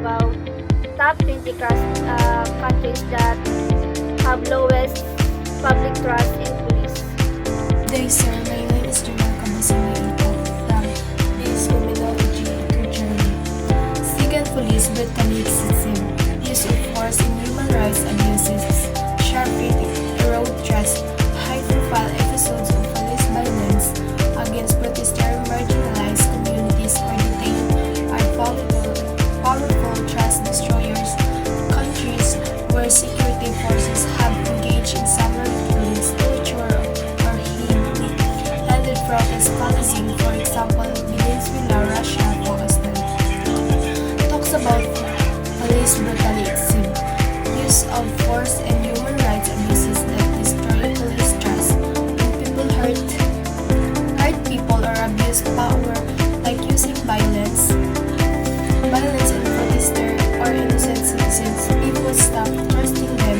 about top 20 countries that have lowest public trust in police. Today, sir, my name is Jamal Kamasimiito from this Criminology Journey. Second, police brutalism, use of force in human rights abuses, sharp rating, erode trust, high-profile episodes of police violence against protesters, marginalized communities, or detained are powerful trust destroyers. Countries where security forces have engaged in summer police torture or handed protest policing, for example, Venezuela, Russia, Pakistan. Talks about police brutalism, use of force and human rights abuses that destroy police trust. When people hurt people or abuse power, like using violence in protesters or innocent citizens, people stop trusting them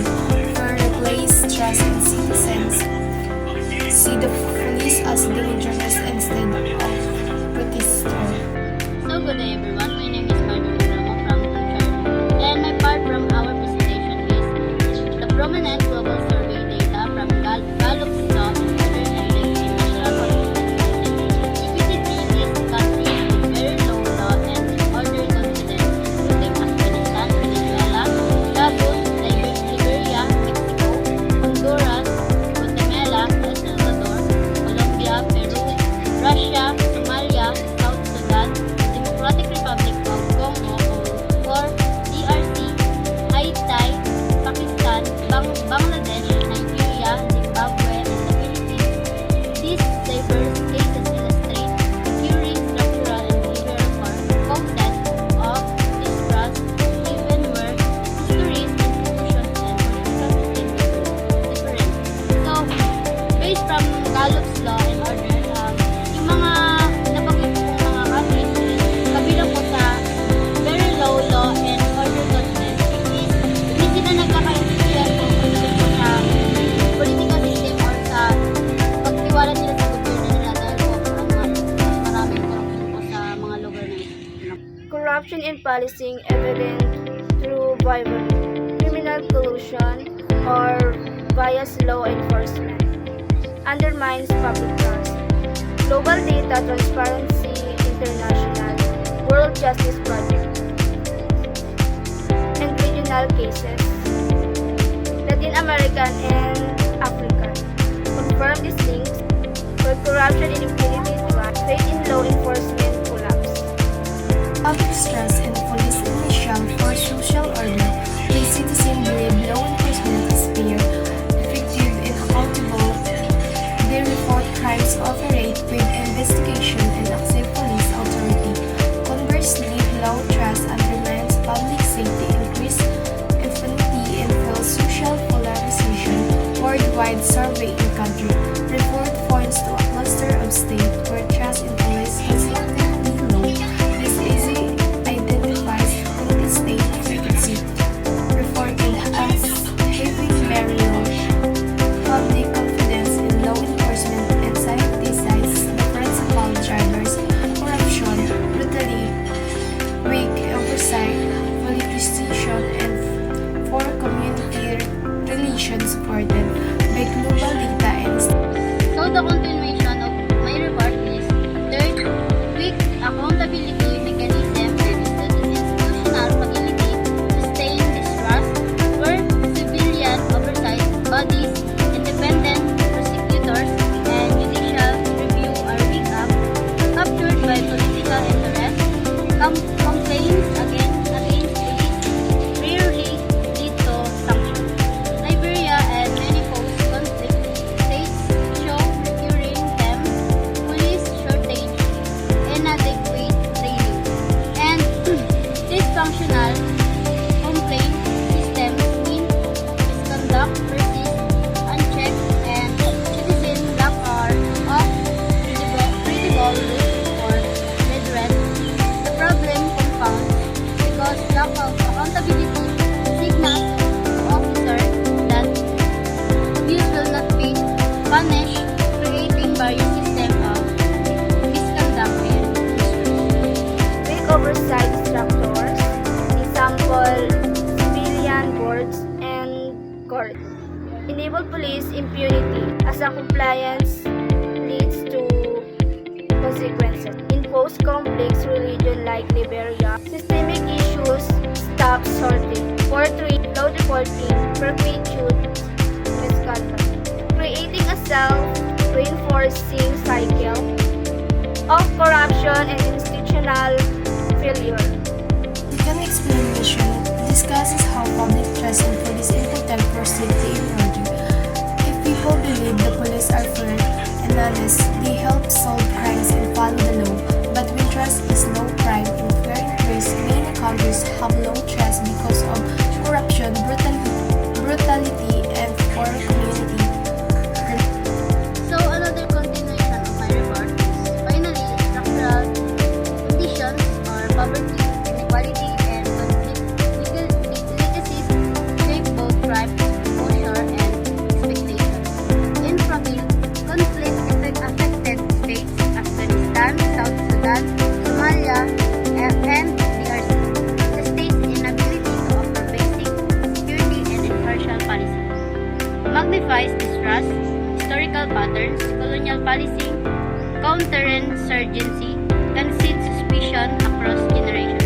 or replace trust in citizens. See the police as dangerous instead of protesters. So good day everyone, my name is Marjorie Ramo from Teacher, and my part from our presentation is the prominent global survey data from Gallup Law and Order Index in National Confidence. Liquidity is countries with very low law and order confidence, including Afghanistan, Venezuela, Gabon, Liberia, Mexico, Honduras, Guatemala, El Salvador, Colombia, Peru, Russia, Somalia, South Sudan, Democratic Republic of Congo or DRC, Haiti, Pakistan, Bangladesh, Nigeria, Zimbabwe, and the Philippines. These diverse cases illustrate the theory, structural, and behavioral content of distrust, even where histories, institutions, and political systems different. So, based from Gallup's Law and Order, yung mga nabanggit ko mga countries is kabilang po sa very low law and order confidence, which is hindi sila nagkakaintindihan po pagdating po sa political system or sa pagtiwala nila sa gobyerno nila dahil po maraming corruption po sa mga lugar na ito. Corruption in policing evident through bribery, criminal collusion, or biased law enforcement. Undermines public trust. Global Data Transparency International, World Justice Project, and regional cases. Latin American and African confirm these links where corruption and impunity thrive, faith in law enforcement collapse. Public trust in police initial for social order, where citizens believe law enforcement is fair, effective, and accountable. They report crimes, operate with investigation, and accept police authority. Conversely, low trust undermines public safety, increased impunity, and fuels social polarization. Worldwide survey in country report points to a cluster of states where trust in police is relatively low. This easily identifies 20 state frequency reported as post-conflict religion like Liberia. Systemic issues, staff sorting. 4.3, load reporting, perpetuate misconduct. Creating a self-reinforcing cycle of corruption and institutional failure. Economic explanation discusses how public trust in police is important for safety in order. If people believe the police are fair and honest, they help solve crimes and follow the law. But when trust is low, crime and fair increase, many countries have low trust because of corruption, brutality, and poor community. So another continuation of my report is finally structural conditions or poverty, inequality, and conflict legacies shape both crime exposure and expectations. In conflict affected states, Afghanistan, South Sudan, Somalia, and DRC, the state's inability to offer basic security and impartial policy magnifies distrust, historical patterns, colonial policing, counterinsurgency, concealed suspicion across generations.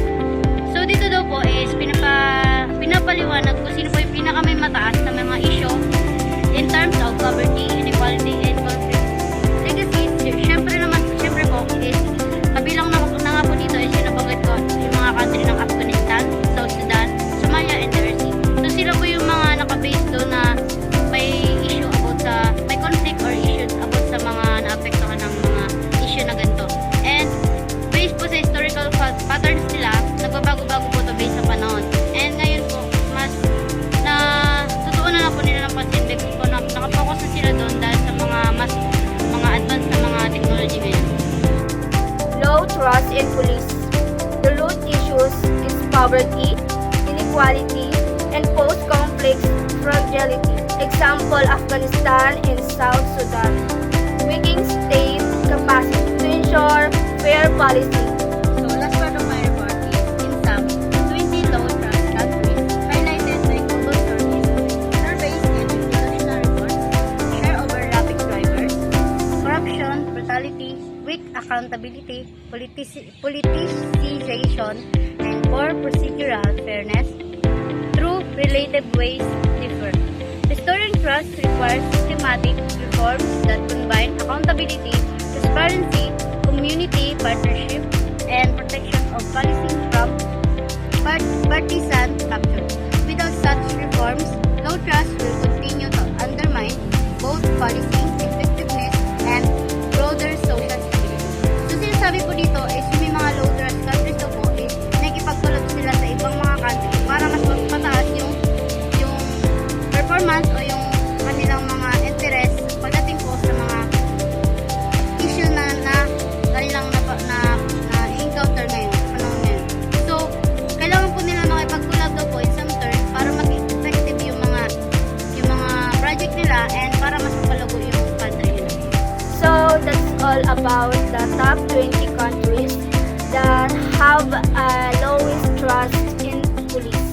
So dito daw po is pinapaliwanag kung sino po yung pinakamay mataas na mga issue in terms of poverty, inequality, and conflict legacies. Siyempre po is kabilang na nga po dito is yung nabanggit ko yung mga country ng Afghanistan, South Sudan, Somalia, and DRC. So sila po yung mga nakabase doon na may issue about sa may conflict or issues about sa mga naapektuhan ng mga issue na ganito. And based po sa historical patterns nila, nagbabago-bago po ito based sa panahon. And ngayon po, mas na tutuunan na po nila ng pansin because po nakapokus na sila doon dahil sa mga advanced na mga technology ngayon. Low trust in police. The root issues is poverty, inequality, and post-conflict fragility. Example, Afghanistan and South Sudan. Weakening state capacity to ensure fair policy. So last part of my report is in sum, 20 low trust countries highlighted by global surveys and institutional reports share overlapping drivers, corruption, brutality, weak accountability, politicization, and poor procedural fairness through related ways differ. Restoring trust requires systematic reforms that combine accountability, transparency, community partnership, and protection of policy from partisan capture. Without such reforms, low trust will continue to undermine both policy effectiveness and broader social stability. So sinasabi po dito is yung may mga low trust countries na po is nakikipagtulog sila sa ibang mga country para mas mapataas yung performance o yung kanilang mga interest pagdating po sa mga issue na kanilang na-encounter ngayon, panahon ngayon. So, kailangan po nila makipagtulog daw po in some term para maging effective yung mga project nila and para mas mapalago yung country nila. So that's all about the top 20 countries that have a lowest trust in police.